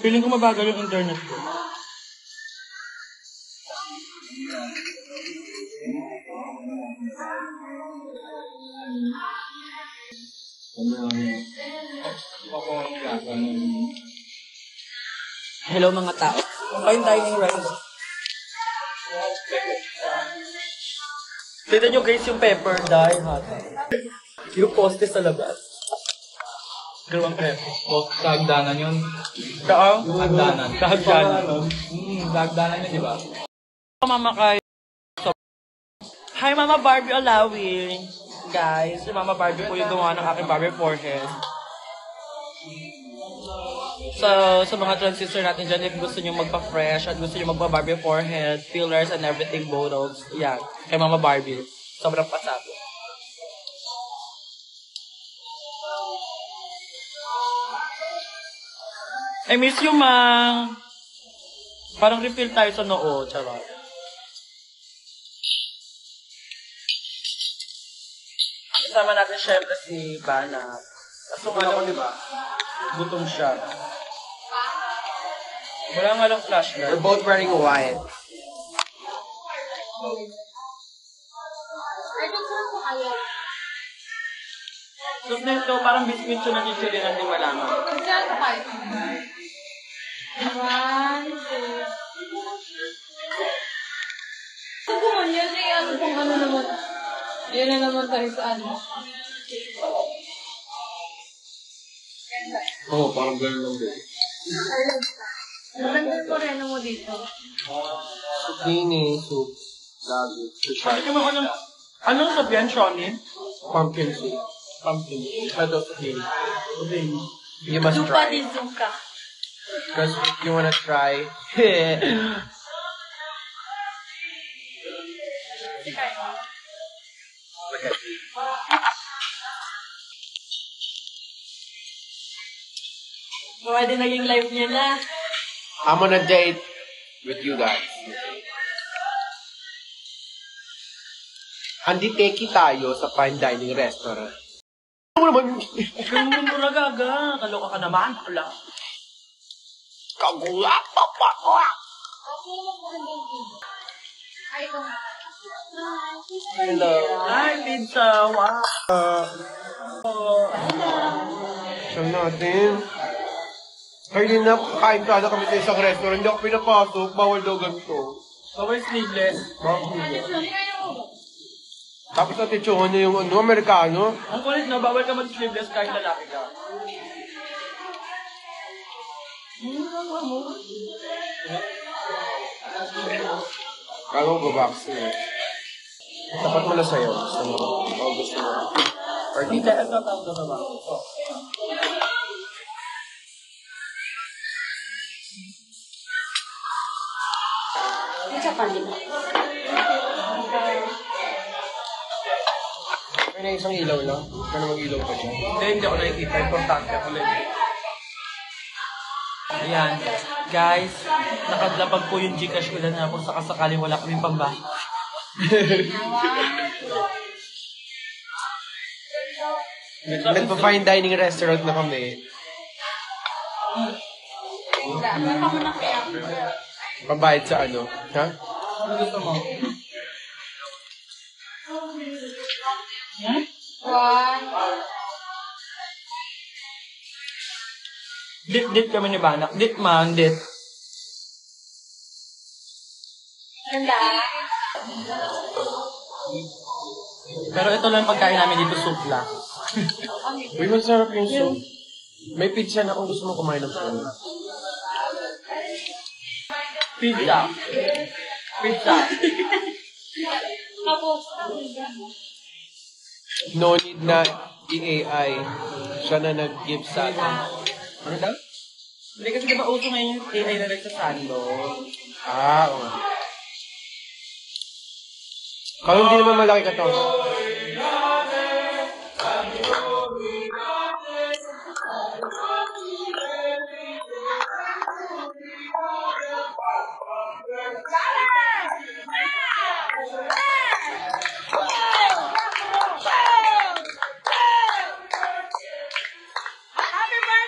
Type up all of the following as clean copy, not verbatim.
Feeling ko mabagal yung internet ko. Hello mga tao. Fine dining right now. Tignan nyo guys yung pepper dye hot. Yung poste sa labas. Dalawang pepper. O, sa hagdanan yun. Saan? Hagdanan. Sa hagdanan. Sa hagdanan yun, di ba? Mama Kay. Hi Mama Barbie Allowing. Guys, si Mama Barbie po yung gumawa ng aking Barbie forehead. So, sa mga transistor natin dyan, if gusto nyo magpa-fresh at gusto nyo magpa-Barbie forehead, fillers and everything, botox, yan. Kay Mama Barbie. Sobrang pasado. I miss you, Mang. Parang refill tayo sa noo, charot. Kasama natin syempre si Bana. Kaso nga lang, di ba? Gutom siya. Wala nga lang flashlight. We're both wearing white. So, nito, parang biscuit siya na chichiri na di malaman. Magkano kayo? 1, 2. Ito po man, yan ay ano pong ano naman. Yan na naman tayo sa ano. Oo, parang gano'n lang din. Maganda po rin mo dito. Zucchini, soup, lagi. Sabi mo anong sabihan, Shoni? Pumpkin soup. Pumpkin. Ito, zucchini. Okay. You must Zupa try. din zuka. Because you wanna try. Pwede naging live niya na. I'm on a date with you guys. Anditeki tayo sa fine dining restaurant. Ano naman? Ganun mo na gaga. Kaloka ka naman. Wala. Kagulap pa pa ko. Hello. Hi, pizza. Wow. Siyang natin. Kaya din na kain sana kami sa isang restaurant. Hindi ako pinapasok. Bawal daw ganito. Bawal sleeveless. Tapos natitsuhan niya yung ano, Amerikano. Ang kulit na, bawal ka mag-sleeveless kahit lalaki ka. Kala ko vaccine. Dapat mo na sa'yo. Gusto mo. O gusto mo. Or Hindi, dito. ito ba? Isa pa din. May na isang ilaw lang. Kaya mag-ilaw pa dyan. Hindi ako nakikita. Importante ako lang. Ayan. Guys, nakadlapag po yung Gcash ko lang na kung sakasakali wala kaming pambayad. Nagpa-fine dining restaurant na kami. Pambayad sa ano? Ha? Ano gusto mo? Dit kami ni Banak. Dit man, dit. Ganda. Pero ito lang pagkain namin dito, soup lang. Uy, masarap yung soup. May pizza na kung gusto mo kumain ng soup. Pizza. Pizza. No need na i-AI. Siya na nag-give sa atin. Ano daw? Hindi kasi diba uso ngayon yung AI na nagsasando. Ah, oo. Kalo hindi naman malaki ka to.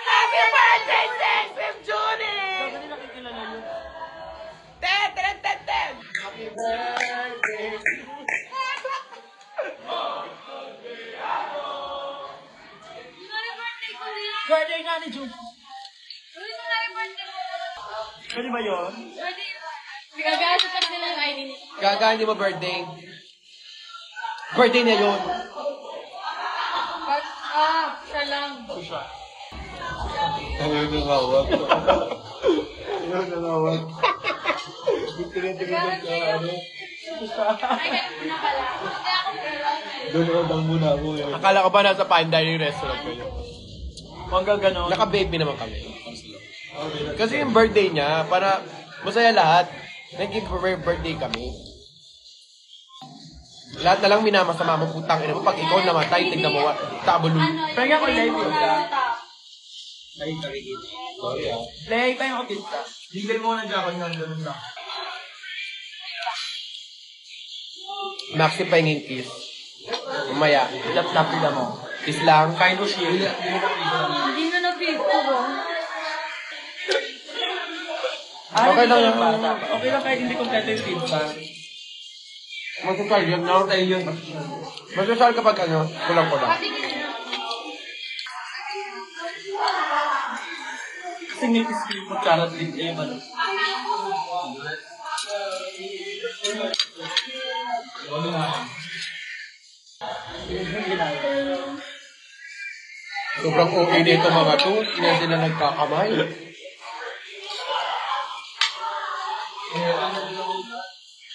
Happy birthday, St. June! Pwede ba yun? Gagasa pa nila yung ID niya. Gaga, hindi mo birthday. Birthday na yun. Siya lang. Ano yung nangawag? Ano yung nangawag? Tingin-tingin ka, ano? Ay, ganun na pala. Hindi ako Doon lang muna ako yun. Akala ko ba nasa fine dining restaurant ko yun? Hanggang ganon. Naka-baby naman kami. Kasi yung birthday niya, para masaya lahat. Nag-birthday kami. Lahat na lang minamasama mo, putang ina mo. Pag ikaw namatay, tignan mo, tabulong. Pwede ako live yun ka. Lay, tayo ako pizza. Jingle mo na dyan ako yung ganun lang. Maxi pa yung kiss. Mamaya. Lap-lap nila mo. Kiss lang. Kind of shield. Hindi na na-pizza ba? Okay lang yan. Okay lang kahit hindi kompleto yung pizza. Masasal yan, no? Masasal kapag ano, kulang-kulang. Kasi nipis ko yung magkarat din eh, man. Sobrang okay nito mga to. Hindi sila nagkakamay.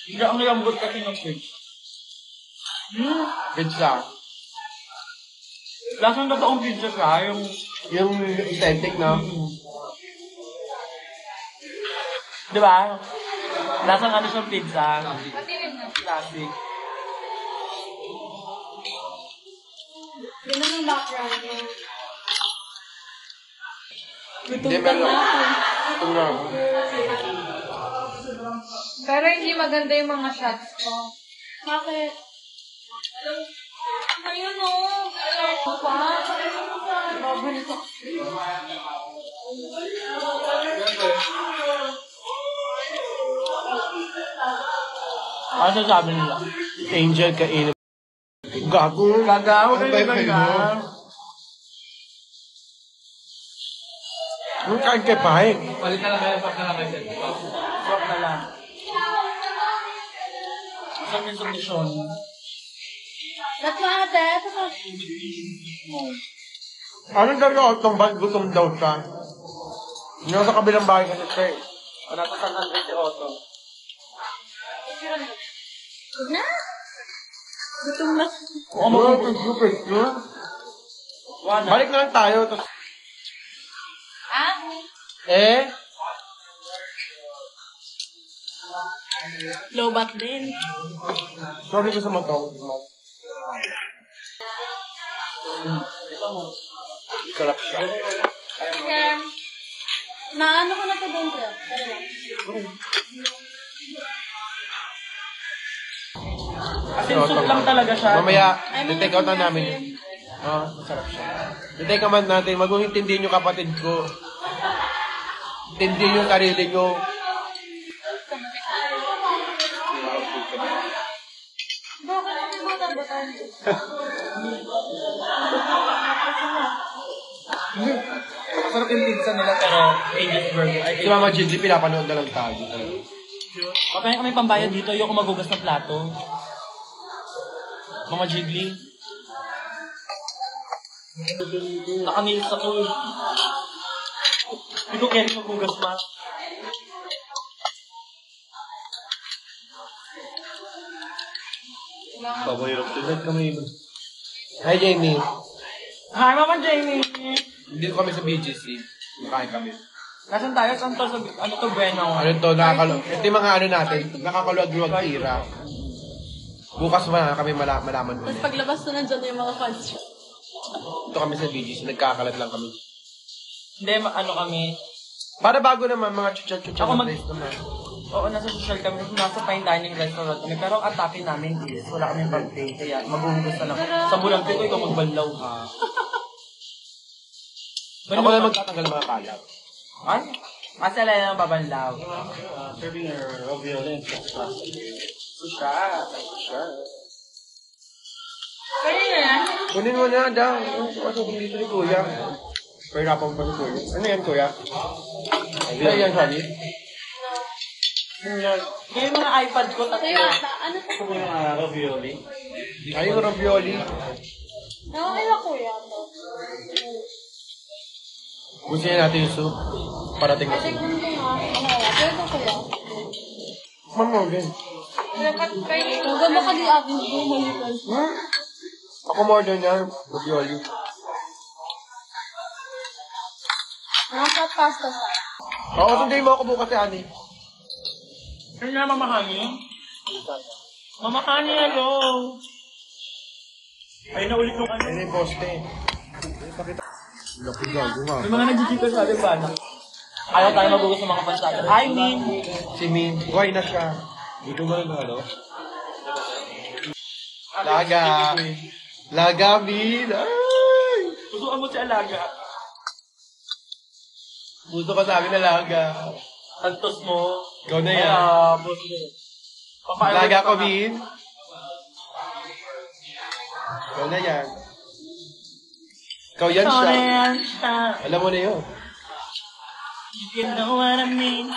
Hindi ang lambot kasi ng fish. Pizza. Lasang totoong pizza siya, Yung authentic na. Di ba? Lasang ano siyang pizza. Patingin na. Classic. Ganun ang background mo. Hindi, meron. Ito na. Pero hindi maganda yung mga shots ko. Bakit? Ayun o. Ano pa? Babalik ako. Ano sasabi nila? Angel kainin. Gago. Gagaw, Ang kayo bait gagaw. Ang kain kay Pai. Palit na lang kayo, pack na lang kayo. Swap na lang. Isang yung submission. That's my ate. Anong daw yung tumbang gutom daw siya? Yung sa kabilang bahay kasi siya eh. O nasa 100 si Otto. Huwag na. Gutom na. Kung ano mo, wala. Balik na lang tayo. Tapos, Ah? Low bat din. sorry ko sa mata. Sarap siya. Sige. Naano ko na to doon sir. As in, soup lang talaga siya. Mamaya, Ay, i-take out na namin yun. Masarap siya. I-take out natin. Mag-uintindihin yung kapatid ko. Intindihin yung sarili nyo. Bakit kami bata-batan? Masarap yung pizza nila pero Angel's Burger. Si Mama Gigi, pinapanood na lang tayo. Papahin kami pambayad dito, ayoko magugas ng plato. Mga Jiggly. Nakanils ako. Hindi ko kaya magugas ma. Pabahirap sila kami. Hi, Jamie. Hi, Mama Jamie! Dito kami sa BGC. Kain kami. Nasaan tayo? Saan to? Ano to, Bueno? Ano to, nakakaluwag. Ito yung mga ano natin, nakakaluwag-luwag tira. Bukas na kami malaman mo. Tapos paglabas na nandyan yung mga fans. Ito kami sa BGC, nagkakalat lang kami. Hindi, ano kami. Para bago naman, mga chucha-chucha Ako na mag- place naman. Oo, nasa social kami. Nasa fine dining restaurant kami. Pero ang atake namin is, wala kami pag-pay. Kaya maghuhugas na lang. Sa bulang ko, ikaw magbanlaw ha. Ako na magtatanggal ng mga kalat. Ay? Masala lang babanlaw. Serving a ravioli and Susha. Susha. Kaya na yan? Kunin mo na, daw. Pasok dito ni Kuya. Pahirapan pa si Kuya. Ano yan, Kuya? Ano yan, Shani? Kaya yung mga iPad ko, Sa'yo tatlo. ata, ano to? Ito mo yung ravioli. Ay, yung ravioli. Nakakila kuya to. Gusto niya natin yung soup. Parating na Kasi soup. kung ito nga, pero ito kuya. Mamogin. Kung ganda ka di atin, bumalikan. Ako more than yan. Ravioli. Nasa pasta sa. Oo, sundayin mo ako bukas si Ani. Ano na, Mama Honey? Mama Honey, hello! Ay, naulit yung ano. Ayun yung poste. Pakita. Laki gago nga. May mga nag-gigil sa atin ba, no? Ayaw tayo mabugas ng mga fans natin. Hi, Min! Si Min. Buhay na siya. Dito ba yung ano? Laga. Laga, Min. Ay! Tusuan mo si Alaga. Gusto ka sabi na laga. Tantos mo. Ikaw na yan. boss mo. Papaalam Laga ka ko, nga. Min. Ikaw na yan. Ikaw yan siya. Sorry, yan siya. Alam mo na yun. You know what I mean?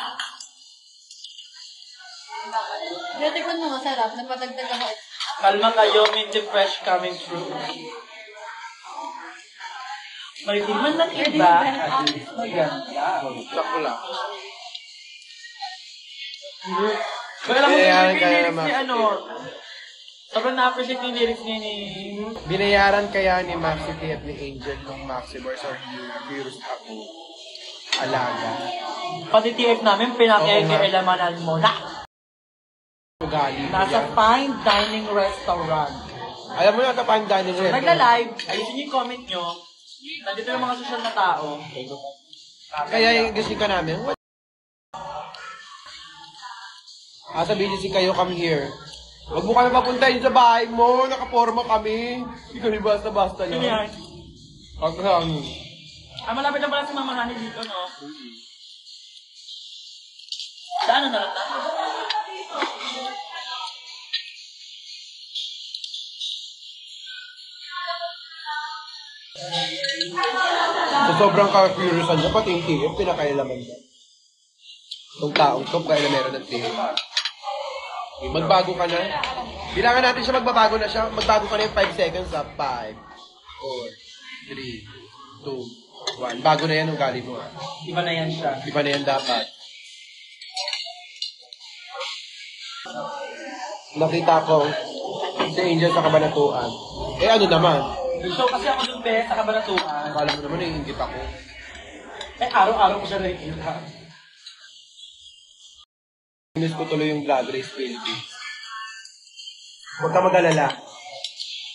Dati ko nung masarap, nagpatagdag ako. Kalma kayo, minty fresh coming through. May di man lang iba. Maganda. Sakto lang. Kaya alam mo Kaya yung kaya lyrics naman. ni ano. Sobrang na-appreciate yung lyrics niya ni... Binayaran kaya ni Maxi T at ni Angel nung Maxibars or Virus ako. Alaga. Pati TF namin, Oo nga. pinakikilamanan mo na. Ugali. Nasa fine dining restaurant. Alam mo na ito pa ang dining restaurant. Nagla-live, ayusin niyo yung comment nyo. Nandito yung mga social na tao. Kaya yung gising ka namin, what? Sabihin si kayo, come here. Huwag mo kami papuntahin sa bahay mo, nakaporma kami. Hindi kami basta-basta Sino yan? lang. Pagkahangin. Malapit lang pala si Mama Hani dito, no? Daanan na lang tayo. Sa sobrang ka-curiousan niya, pati yung TF, pinakailaman niya. Itong taong to, kaya meron ng TF. Magbago ka na. Bilangan natin siya, magbabago na siya. Magbago ka na yung 5 seconds ha. 5, 4, 3, 2, 1. Bago na yan, ugali mo ha. Iba na yan siya. Di ba na yan dapat? Nakita ko si Angel sa kabanatuan. Eh ano naman? So kasi ako dun, be, sa Kabanatuan. Akala mo naman naiingit ako. Eh, araw-araw ko siya nakikita. Miss ko tuloy yung Drag Race Philippines. Huwag ka mag-alala.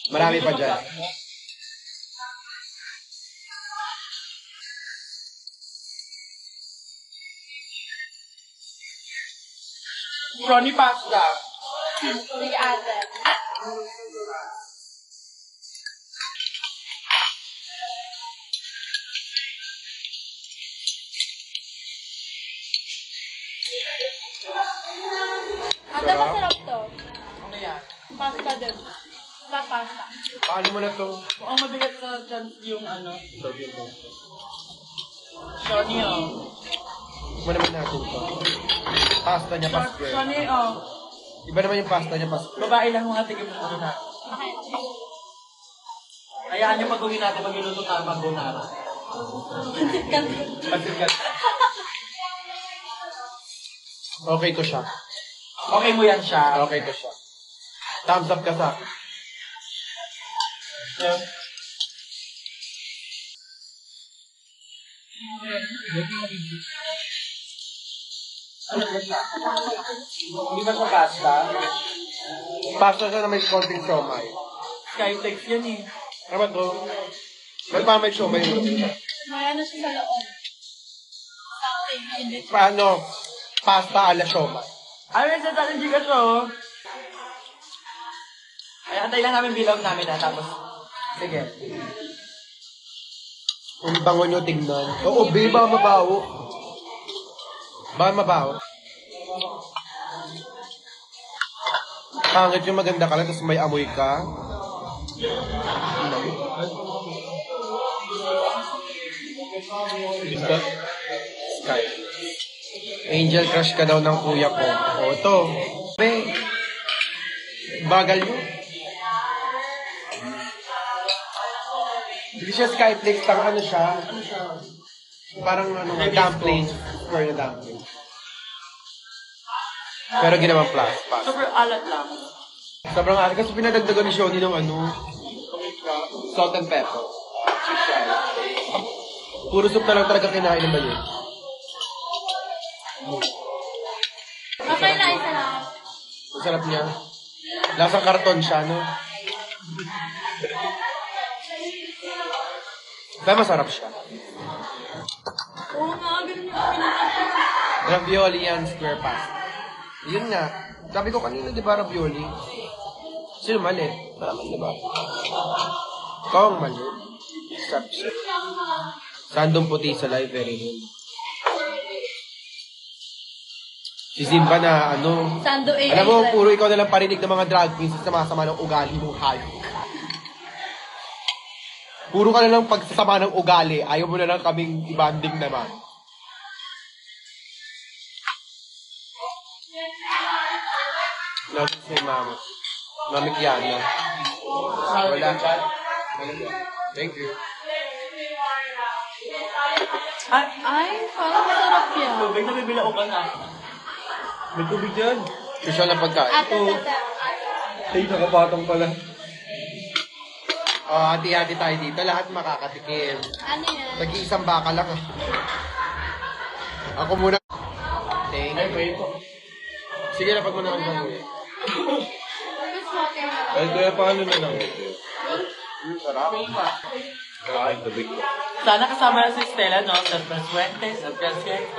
Marami pa dyan. Ronnie Pasta. Sige ate. Ate, masarap to. Ano yan? Pasta din. Sa pasta. Paano mo na to? Mukhang mabigat sa chance yung ano. Shoni, oh. Iba naman natin to. Pasta niya pa square. Shoni, oh. Iba naman yung pasta niya pa square. Babae lang mga tigil mo na. Hayaan niyo pag-uwi natin pag iluto tayo mag-gunara. Pansit ka. Okay to siya. Okay mo yan siya. Okay to siya. Thumbs up ka sa. Yeah. Ano ba siya? Hindi ba siya pasta? Pasta siya na may konting siomay. Skytex yan eh. Ano ba to? Ba't pa may siomay? May ano siya sa loob. Something in between. Paano? Pasta ala siomay. Ay, sa challenge ka siya, oh. Ay, antay lang namin bilang namin na, tapos, sige. Ang bango nyo tingnan. Oo, babe, baka mabaho. Baka mabaho. Pangit yung maganda ka lang, tapos may amoy ka. Sky. Angel crush ka daw ng kuya ko. O, ito. Be, bagal mo. Hindi siya Skyflakes, tang ano siya? Parang ano nga, dumpling. Square na dumpling. Pero ginawa plus. Super alat lang. Sobrang alat. Kasi pinadagdagan ni Shoni ng ano, salt and pepper. Puro soup na lang talaga kinain ng bayo. Okay na, isa lang. Ang sarap niya. Lasang karton siya, no? Kaya masarap siya. Oo nga, ganun yung pinaka. Ravioli yan, square pasta. Yun nga. Sabi ko kanina, di ba, ravioli? Sino mali? Malaman na ba? Ikaw ang mali. Sarap siya. Sandong puti sa live, very good. Si Simba na, ano... Sando A. Alam mo, puro ikaw na lang parinig ng mga drag queens sa sama-sama ng ugali mong hayop. Puro ka na lang pagsasama ng ugali. Ayaw mo na lang kaming ibanding naman. Nasaan si Mama? Mami Kiana. Wala. Thank you. Ay, parang masarap yan. Tubig na bibilao ka na. May tubig dyan. Social na pagkain. Ata. Ay, nakapatong pala. Hati-hati tayo dito. Lahat makakatikim. Ano yan? Nag-iisang baka lang. Ako muna. Thank you. Ay, po. Sige na, pag mo naman gawin. Gusto mo kayo. Ay, kuya, paano na lang ito? Sarap. Kakain tubig ko. Sana kasama na si Stella, no? Sa Fuentes, sa Fuentes.